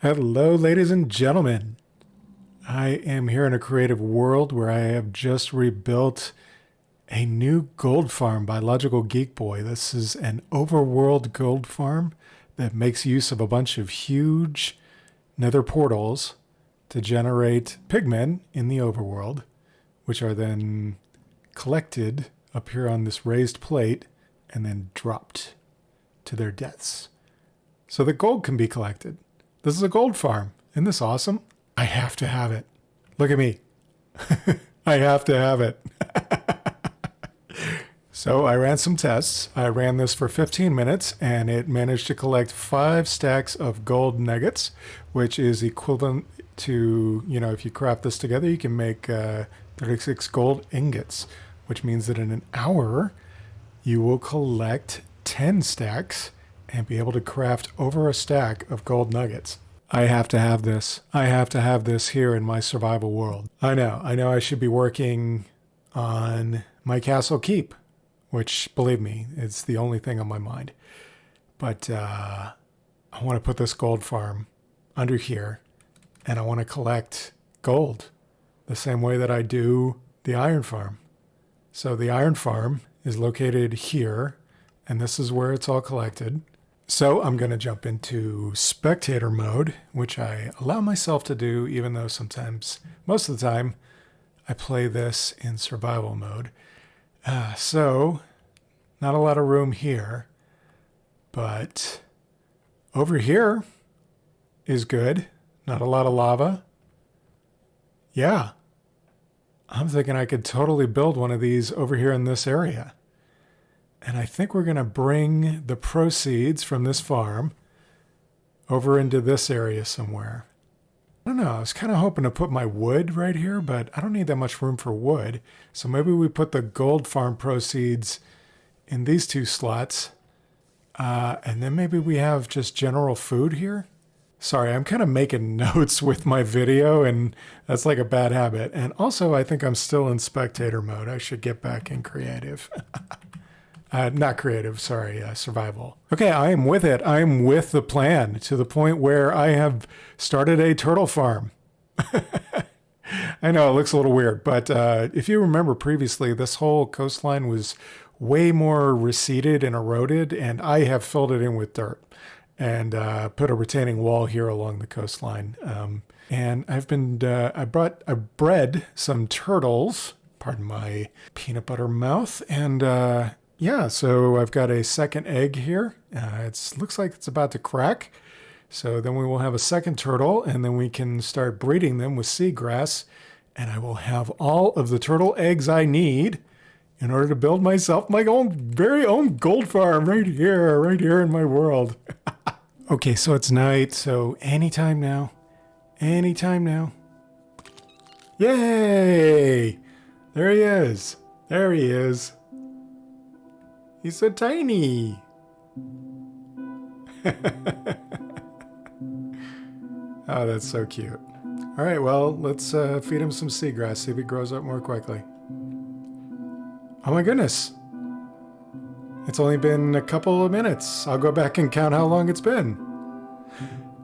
Hello, ladies and gentlemen. I am here in a creative world where I have just rebuilt a new gold farm by Logical Geek Boy. This is an overworld gold farm that makes use of a bunch of huge nether portals to generate pigmen in the overworld, which are then collected up here on this raised plate and then dropped to their deaths. So the gold can be collected. This is a gold farm. Isn't this awesome? I have to have it. Look at me. I have to have it. So I ran some tests. I ran this for 15 minutes and it managed to collect 5 stacks of gold nuggets, which is equivalent to, if you craft this together, you can make 36 gold ingots, which means that in an hour, you will collect 10 stacks and be able to craft over a stack of gold nuggets. I have to have this. I have to have this here in my survival world. I know I should be working on my castle keep, which, believe me, it's the only thing on my mind. But I want to put this gold farm under here, and I want to collect gold the same way that I do the iron farm. So the iron farm is located here, and this is where it's all collected. So I'm going to jump into spectator mode, which I allow myself to do, even though sometimes, most of the time, I play this in survival mode. So not a lot of room here, but over here is good. Not a lot of lava. Yeah, I'm thinking I could totally build one of these over here in this area. And I think we're going to bring the proceeds from this farm over into this area somewhere. I don't know. I was kind of hoping to put my wood right here, but I don't need that much room for wood. So maybe we put the gold farm proceeds in these 2 slots. And then maybe we have just general food here. Sorry, I'm kind of making notes with my video, and that's like a bad habit. And also, I think I'm still in spectator mode. I should get back in creative. Not creative, sorry, survival. Okay, I am with it. I am with the plan to the point where I have started a turtle farm. I know it looks a little weird, but if you remember previously, this whole coastline was way more receded and eroded, and I have filled it in with dirt and put a retaining wall here along the coastline. And I bred some turtles, pardon my peanut butter mouth, and yeah, so I've got a second egg here. It looks like it's about to crack. So then we will have a second turtle, and then we can start breeding them with seagrass. And I will have all of the turtle eggs I need in order to build myself my own very own gold farm right here in my world. Okay, so it's night, so anytime now. Anytime now. Yay! There he is. There he is. He's so tiny. Oh, that's so cute. All right, well, let's feed him some seagrass, see if he grows up more quickly. Oh my goodness. It's only been a couple of minutes. I'll go back and count how long it's been.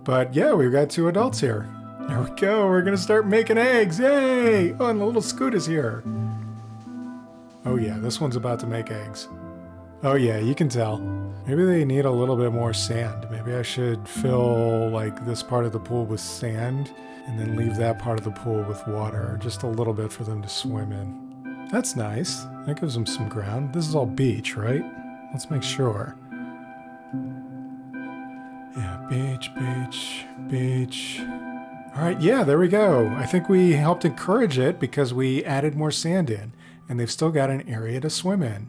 But yeah, we've got 2 adults here. There we go. We're going to start making eggs. Yay! Oh, and the little scoot is here. Oh yeah, this one's about to make eggs. Oh yeah, you can tell. Maybe they need a little bit more sand. Maybe I should fill like this part of the pool with sand and then leave that part of the pool with water, just a little bit for them to swim in. That's nice. That gives them some ground. This is all beach, right? Let's make sure. Yeah, beach, beach, beach. All right, yeah, there we go. I think we helped encourage it because we added more sand in, and they've still got an area to swim in.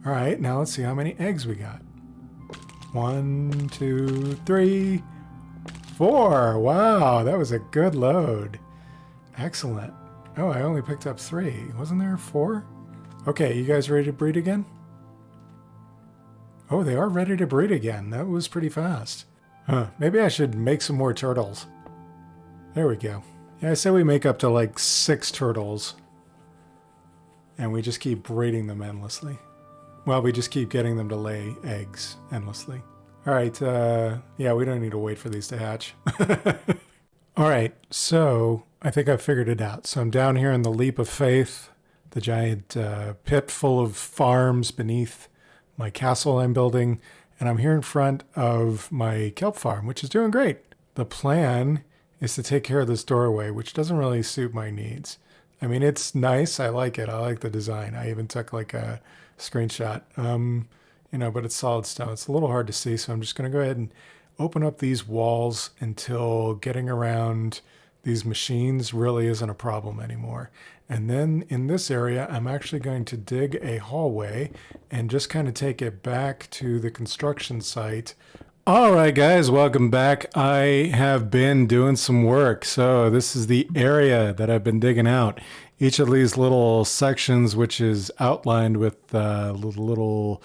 All right, now let's see how many eggs we got. 1, 2, 3, 4. Wow, that was a good load. Excellent. Oh, I only picked up 3. Wasn't there 4? Okay, you guys ready to breed again? Oh, they are ready to breed again. That was pretty fast. Huh, maybe I should make some more turtles. There we go. Yeah, I say we make up to like 6 turtles. And we just keep breeding them endlessly. Well, we just keep getting them to lay eggs endlessly. All right, yeah, we don't need to wait for these to hatch. All right, so I think I figured it out. So I'm down here in the Leap of Faith, the giant pit full of farms beneath my castle I'm building, and I'm here in front of my kelp farm, which is doing great. The plan is to take care of this doorway, which doesn't really suit my needs. I mean, it's nice. I like it. I like the design. I even took like a screenshot, but it's solid stone. It's a little hard to see, so I'm just going to go ahead and open up these walls until getting around these machines really isn't a problem anymore. And then in this area, I'm actually going to dig a hallway and just kind of take it back to the construction site. All right, guys, welcome back. I have been doing some work. So this is the area that I've been digging out. Each of these little sections, which is outlined with little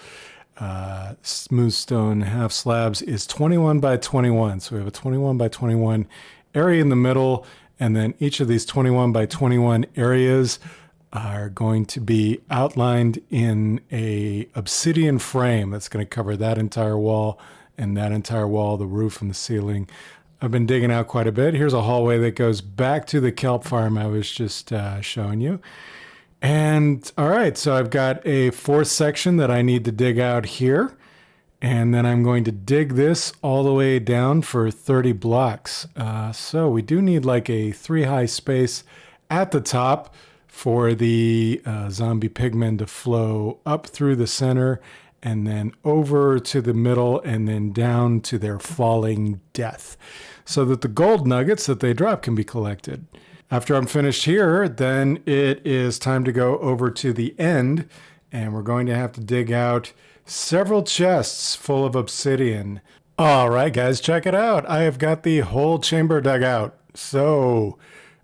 smooth stone half slabs, is 21 by 21. So we have a 21 by 21 area in the middle, and then each of these 21 by 21 areas are going to be outlined in a obsidian frame that's going to cover that entire wall and that entire wall, the roof and the ceiling. I've been digging out quite a bit. Here's a hallway that goes back to the kelp farm I was just showing you. And all right, so I've got a fourth section that I need to dig out here. And then I'm going to dig this all the way down for 30 blocks. So we do need like a 3-high space at the top for the zombie pigmen to flow up through the center and then over to the middle and then down to their falling death so that the gold nuggets that they drop can be collected. After I'm finished here, then it is time to go over to the end, and we're going to have to dig out several chests full of obsidian. All right, guys, check it out. I have got the whole chamber dug out. So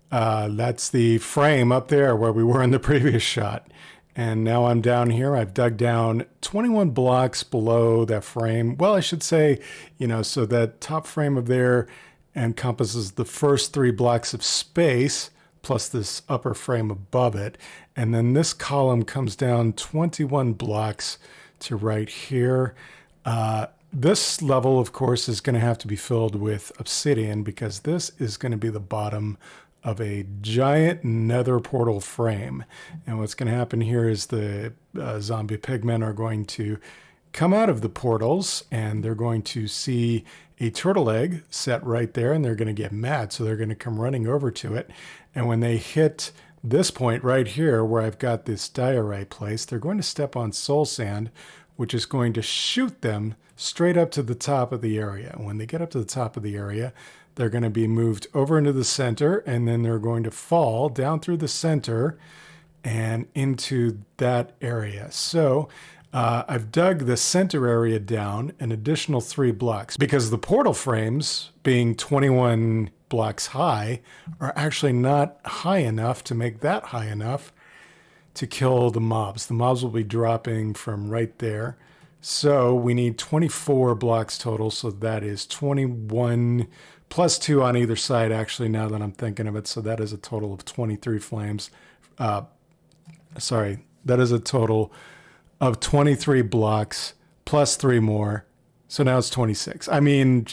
that's the frame up there where we were in the previous shot. And now I'm down here. I've dug down 21 blocks below that frame. Well, I should say, so that top frame of there encompasses the first 3 blocks of space plus this upper frame above it. And then this column comes down 21 blocks to right here. This level, of course, is going to have to be filled with obsidian because this is going to be the bottom of a giant nether portal frame. And what's going to happen here is the zombie pigmen are going to come out of the portals and they're going to see a turtle egg set right there and they're going to get mad. So they're going to come running over to it. And when they hit this point right here where I've got this diorite placed, they're going to step on soul sand, which is going to shoot them straight up to the top of the area. And when they get up to the top of the area, they're going to be moved over into the center and then they're going to fall down through the center and into that area. So I've dug the center area down an additional 3 blocks because the portal frames, being 21 blocks high, are actually not high enough to make that high enough to kill the mobs. The mobs will be dropping from right there. So we need 24 blocks total. So that is 21 plus 2 on either side, actually, now that I'm thinking of it. So that is a total of 23 flames. That is a total of 23 blocks plus 3 more. So now it's 26. I mean,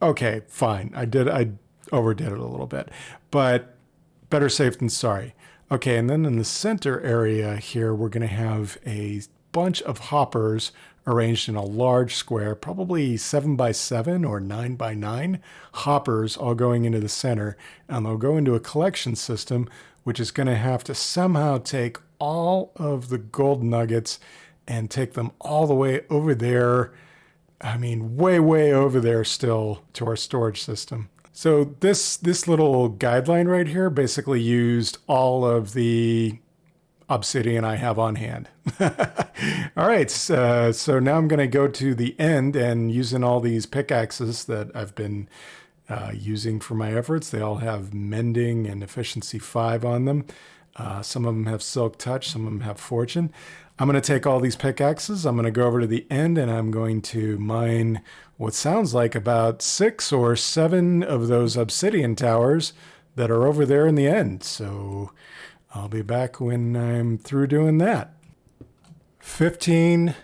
okay, fine. I overdid it a little bit, but better safe than sorry. Okay, and then in the center area here, we're going to have a bunch of hoppers arranged in a large square, probably 7 by 7 or 9 by 9 hoppers all going into the center. And they'll go into a collection system, which is going to have to somehow take all of the gold nuggets and take them all the way over there. I mean, way, way over there still to our storage system. So this little guideline right here basically used all of the obsidian I have on hand. All right, so now I'm going to go to the end and using all these pickaxes that I've been using for my efforts. They all have mending and efficiency 5 on them. Some of them have silk touch, some of them have fortune. I'm going to take all these pickaxes, I'm going to go over to the end and I'm going to mine what sounds like about 6 or 7 of those obsidian towers that are over there in the end. So I'll be back when I'm through doing that. 15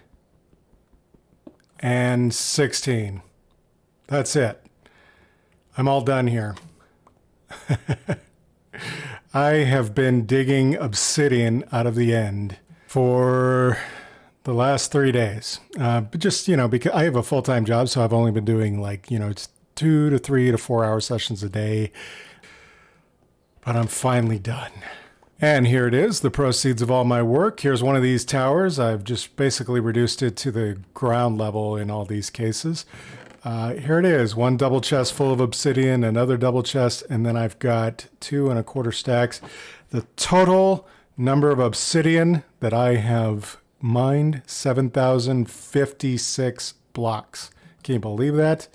and 16. That's it. I'm all done here. I have been digging obsidian out of the end for the last 3 days. But just, because I have a full-time job, so I've only been doing it's 2 to 3 to 4 hour sessions a day. But I'm finally done. And here it is, the proceeds of all my work. Here's one of these towers. I've just basically reduced it to the ground level in all these cases. Here it is, one double chest full of obsidian, another double chest, and then I've got 2 1/4 stacks. The total number of obsidian that I have mined, 7,056 blocks. Can you believe that?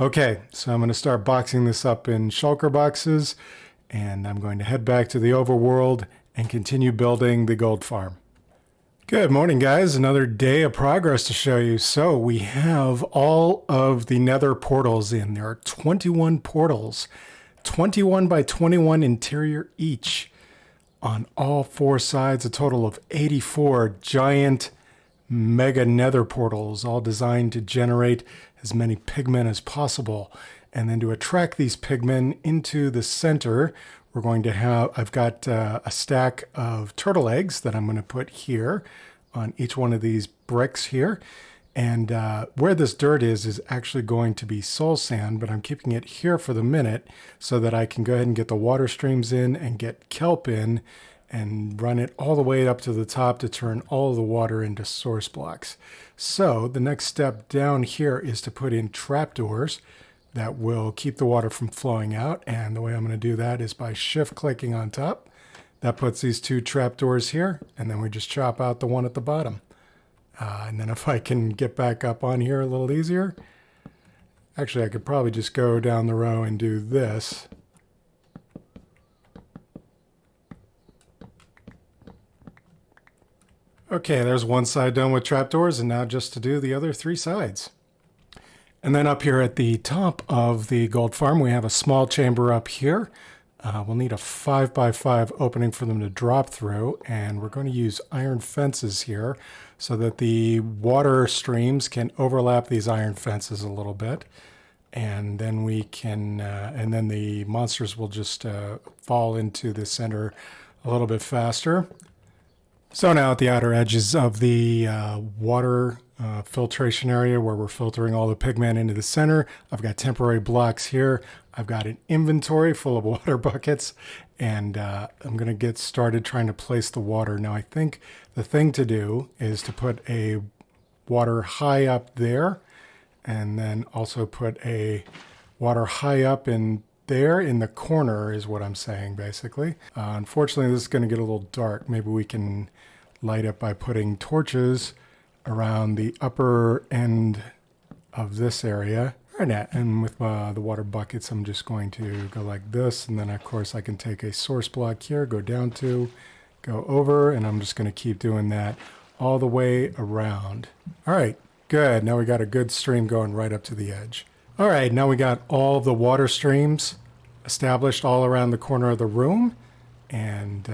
Okay, so I'm going to start boxing this up in shulker boxes, and I'm going to head back to the overworld and continue building the gold farm. Good morning, guys. Another day of progress to show you. So we have all of the nether portals in. There are 21 portals, 21 by 21 interior each on all 4 sides, a total of 84 giant mega nether portals, all designed to generate as many pigmen as possible. And then to attract these pigmen into the center, we're going to have, I've got a stack of turtle eggs that I'm going to put here on each one of these bricks here. And where this dirt is actually going to be soul sand, but I'm keeping it here for the minute so that I can go ahead and get the water streams in and get kelp in and run it all the way up to the top to turn all of the water into source blocks. So the next step down here is to put in trapdoors that will keep the water from flowing out. And the way I'm going to do that is by shift clicking on top. That puts these 2 trapdoors here, and then we just chop out the one at the bottom. And then if I can get back up on here a little easier, actually I could probably just go down the row and do this. Okay, there's one side done with trapdoors, and now just to do the other 3 sides. And then up here at the top of the gold farm, we have a small chamber up here. We'll need a 5x5 opening for them to drop through, and we're going to use iron fences here so that the water streams can overlap these iron fences a little bit. And then we can, and then the monsters will just fall into the center a little bit faster. So now at the outer edges of the water filtration area where we're filtering all the pigmen into the center, I've got temporary blocks here. I've got an inventory full of water buckets, and I'm going to get started trying to place the water. Now I think the thing to do is to put a water high up there, and then also put a water high up in there in the corner is what I'm saying, basically. Unfortunately, this is going to get a little dark. Maybe we can light up by putting torches around the upper end of this area. And with the water buckets, I'm just going to go like this. And then, of course, I can take a source block here, go down to, go over, and I'm just going to keep doing that all the way around. All right, good. Now we got a good stream going right up to the edge. All right, now we got all the water streams established all around the corner of the room. And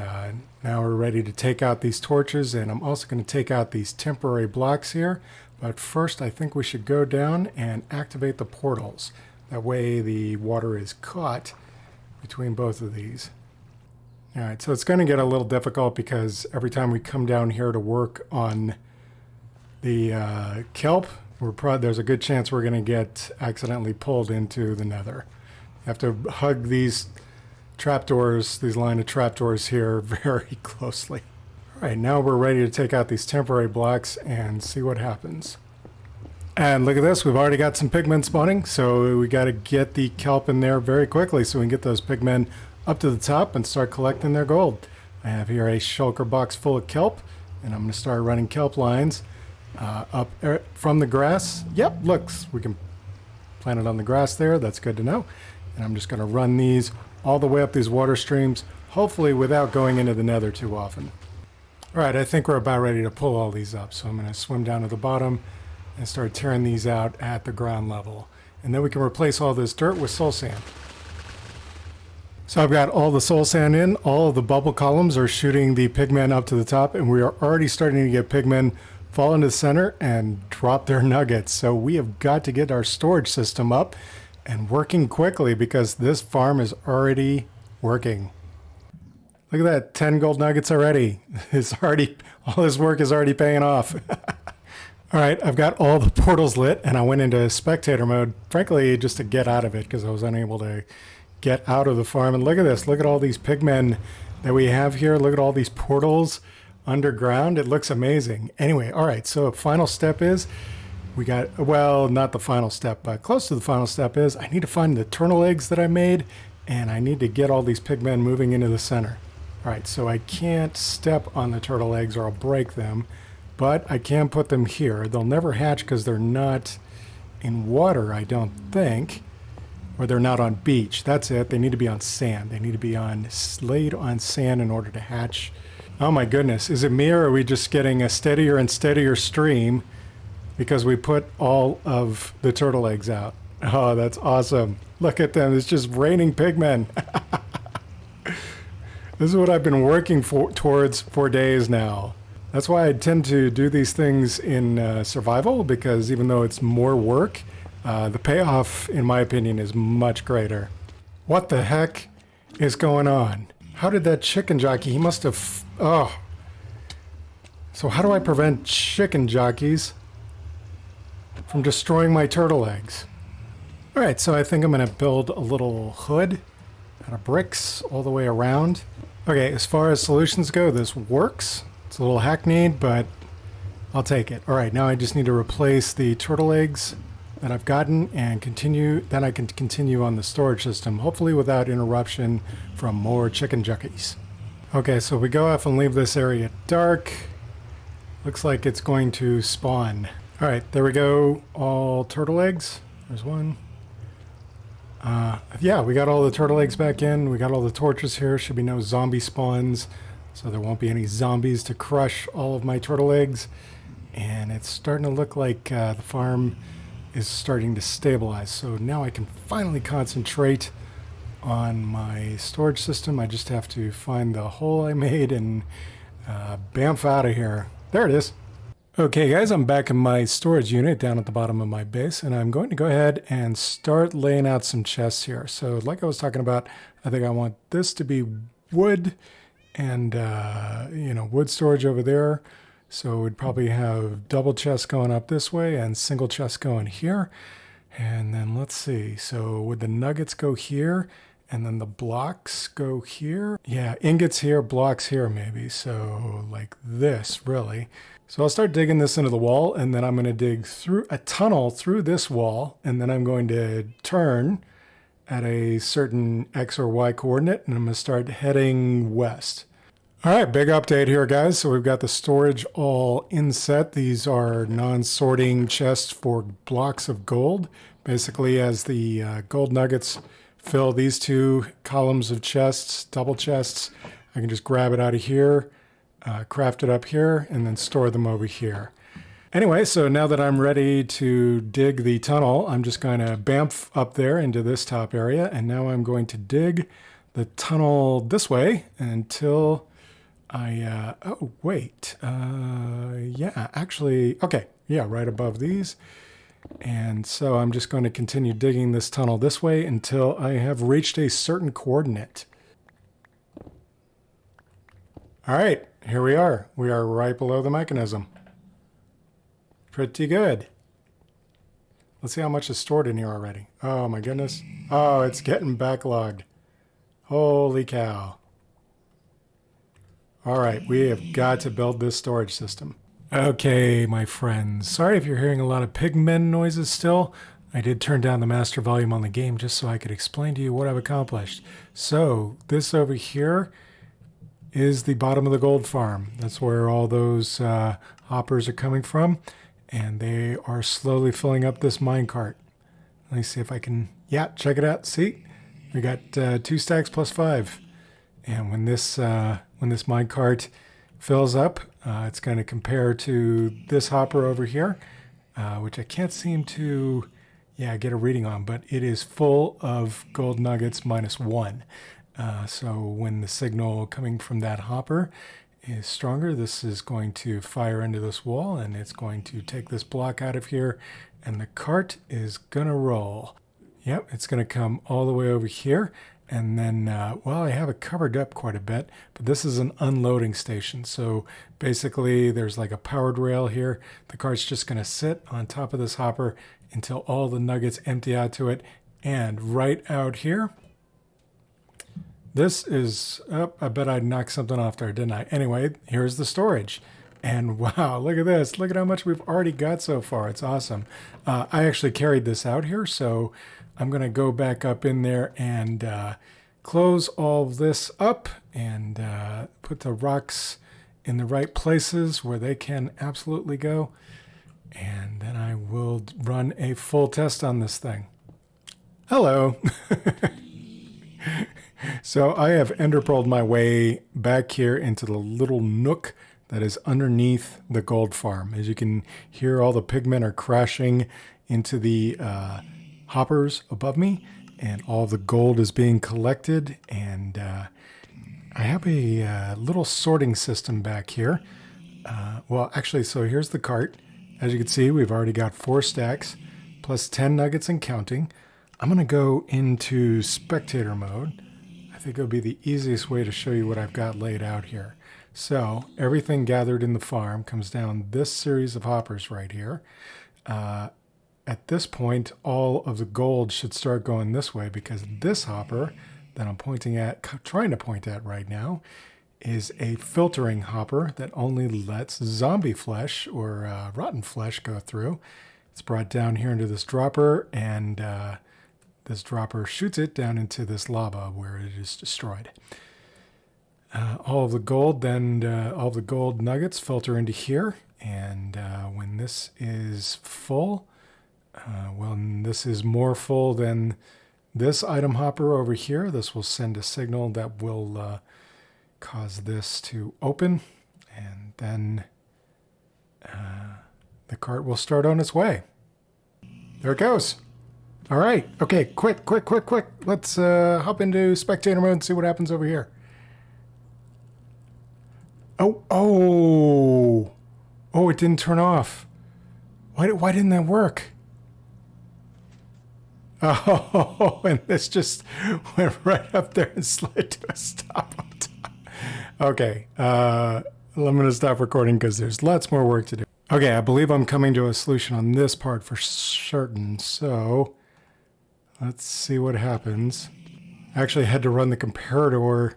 now we're ready to take out these torches, and I'm also going to take out these temporary blocks here. But first, I think we should go down and activate the portals. That way the water is caught between both of these. All right, so it's going to get a little difficult because every time we come down here to work on the kelp, there's a good chance we're going to get accidentally pulled into the nether. You have to hug these trapdoors, these line of trapdoors here very closely. All right, now we're ready to take out these temporary blocks and see what happens. And look at this, we've already got some pigmen spawning, so we got to get the kelp in there very quickly so we can get those pigmen up to the top and start collecting their gold. I have here a shulker box full of kelp, and I'm going to start running kelp lines up from the grass. Yep, looks, we can plant it on the grass there, that's good to know. And I'm just going to run these all the way up these water streams, hopefully without going into the nether too often. All right, I think we're about ready to pull all these up, so I'm going to swim down to the bottom and start tearing these out at the ground level. And then we can replace all this dirt with soul sand. So I've got all the soul sand in, all of the bubble columns are shooting the pigmen up to the top, and we are already starting to get pigmen fall into the center and drop their nuggets. So we have got to get our storage system up and working quickly because this farm is already working. Look at that, 10 gold nuggets already. All this work is already paying off. All right, I've got all the portals lit and I went into spectator mode, frankly, just to get out of it because I was unable to get out of the farm. And look at this, look at all these pigmen that we have here. Look at all these portals underground. It looks amazing. Anyway, all right, so final step is we got, well, not the final step, but close to the final step is I need to find the turtle eggs that I made and I need to get all these pigmen moving into the center. All right, so I can't step on the turtle eggs or I'll break them, but I can put them here. They'll never hatch because they're not in water, I don't think, or they're not on beach. That's it. They need to be on sand. They need to be laid on sand in order to hatch. Oh my goodness, is it me or are we just getting a steadier and steadier stream because we put all of the turtle eggs out? Oh, that's awesome. Look at them. It's just raining pigmen. This is what I've been working towards for days now. That's why I tend to do these things in survival, because even though it's more work, the payoff, in my opinion, is much greater. What the heck is going on? How did that chicken jockey, he must have, oh. So how do I prevent chicken jockeys from destroying my turtle eggs? All right, so I think I'm gonna build a little hood out of bricks all the way around. Okay, as far as solutions go, this works. It's a little hackneyed, but I'll take it. All right, now I just need to replace the turtle eggs that I've gotten and continue, then I can continue on the storage system, hopefully without interruption from more chicken jockeys. Okay, so we go off and leave this area dark. Looks like it's going to spawn. All right, there we go, all turtle eggs. There's one. Yeah, we got all the turtle eggs back in. We got all the torches here. Should be no zombie spawns, so there won't be any zombies to crush all of my turtle eggs. And it's starting to look like the farm is starting to stabilize. So now I can finally concentrate on my storage system. I just have to find the hole I made and bamf out of here. There it is. Okay guys, I'm back in my storage unit down at the bottom of my base, and I'm going to go ahead and start laying out some chests here. So like I was talking about, I think I want this to be wood and wood storage over there. So we'd probably have double chests going up this way and single chests going here. And then let's see, so would the nuggets go here and then the blocks go here? Yeah, ingots here, blocks here maybe. So like this really. So I'll start digging this into the wall, and then I'm going to dig through a tunnel through this wall, and then I'm going to turn at a certain X or Y coordinate, and I'm going to start heading west. All right, big update here, guys. So we've got the storage all inset. These are non-sorting chests for blocks of gold. Basically, as the gold nuggets fill these two columns of chests, double chests, I can just grab it out of here, craft it up here, and then store them over here. Anyway, so now that I'm ready to dig the tunnel, I'm just going to bamf up there into this top area, and now I'm going to dig the tunnel this way until I, oh, wait, yeah, actually, okay, yeah, right above these. And so I'm just going to continue digging this tunnel this way until I have reached a certain coordinate. All right, here we are. We are right below the mechanism. Pretty good. Let's see how much is stored in here already. Oh my goodness. Oh, it's getting backlogged. Holy cow. All right, we have got to build this storage system. Okay, my friends. Sorry if you're hearing a lot of pigmen noises still. I did turn down the master volume on the game just so I could explain to you what I've accomplished. So, this over here is the bottom of the gold farm. That's where all those hoppers are coming from, and they are slowly filling up this minecart. Let me see if I can, yeah, check it out. See, we got 2 stacks plus 5, and when this minecart fills up, it's going to compare to this hopper over here, which I can't seem to, get a reading on, but it is full of gold nuggets -1. So when the signal coming from that hopper is stronger, this is going to fire into this wall, and it's going to take this block out of here, and the cart is going to roll. Yep, it's going to come all the way over here. And then, well, I have it covered up quite a bit, but this is an unloading station. So basically there's like a powered rail here. The cart's just going to sit on top of this hopper until all the nuggets empty out to it. And right out here, this is, oh, I bet I knocked something off there, didn't I? Anyway, here's the storage. And wow, look at this. Look at how much we've already got so far. It's awesome. I actually carried this out here, so I'm going to go back up in there and close all this up and put the rocks in the right places where they can absolutely go. And then I will run a full test on this thing. Hello. So I have ender pearled my way back here into the little nook that is underneath the gold farm. As you can hear, all the pigmen are crashing into the hoppers above me, and all the gold is being collected. And I have a little sorting system back here. Well, actually, so here's the cart. As you can see, we've already got 4 stacks plus 10 nuggets and counting. I'm going to go into spectator mode. I think it'll be the easiest way to show you what I've got laid out here. So everything gathered in the farm comes down this series of hoppers right here. At this point, all of the gold should start going this way, because this hopper that I'm trying to point at right now, is a filtering hopper that only lets zombie flesh or rotten flesh go through. It's brought down here into this dropper, and this dropper shoots it down into this lava where it is destroyed. All of the gold, all the gold nuggets filter into here, and when this is full, well, this is more full than this item hopper over here. This will send a signal that will cause this to open, and then the cart will start on its way. There it goes. All right. Okay, quick. Let's hop into spectator mode and see what happens over here. Oh, it didn't turn off. Why didn't that work? Oh, and this just went right up there and slid to a stop on top. Okay, I'm going to stop recording because there's lots more work to do. Okay, I believe I'm coming to a solution on this part for certain, so let's see what happens. I actually had to run the comparator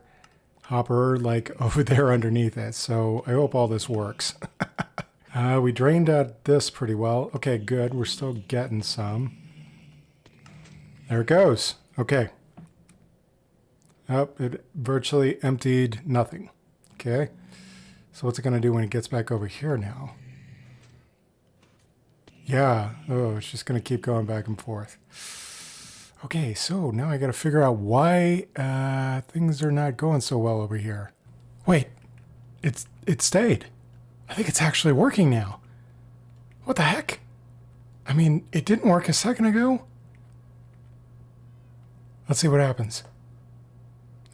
hopper like over there underneath it, so I hope all this works. We drained out this pretty well. Okay, good. We're still getting some. There it goes. Okay. Oh, it virtually emptied nothing. Okay. So what's it going to do when it gets back over here now? Yeah. Oh, it's just going to keep going back and forth. Okay, so now I got to figure out why things are not going so well over here. Wait. It stayed. I think it's actually working now. What the heck? I mean, it didn't work a second ago. Let's see what happens.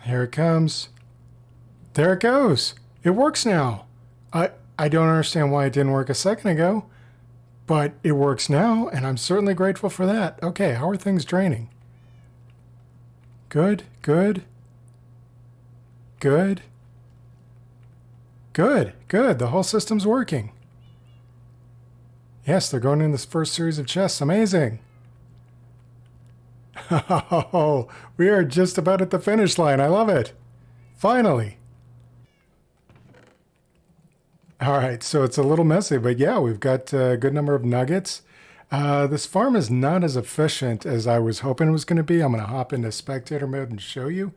Here it comes. There it goes. It works now. I don't understand why it didn't work a second ago, but it works now, and I'm certainly grateful for that. Okay, how are things draining? Good. The whole system's working. Yes, they're going in this first series of chests. Amazing. Oh, we are just about at the finish line. I love it. Finally. All right, so it's a little messy, but yeah, we've got a good number of nuggets. This farm is not as efficient as I was hoping it was going to be. I'm going to hop into spectator mode and show you.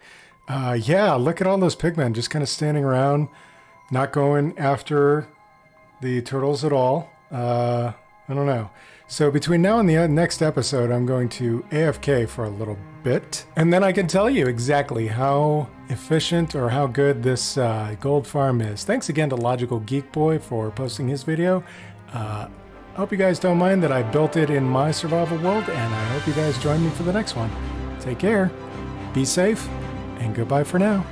Yeah, look at all those pigmen just kind of standing around, not going after the turtles at all. I don't know. So between now and the next episode, I'm going to AFK for a little bit, and then I can tell you exactly how efficient or how good this gold farm is. Thanks again to Logical Geek Boy for posting his video. I hope you guys don't mind that I built it in my survival world, and I hope you guys join me for the next one. Take care, be safe, and goodbye for now.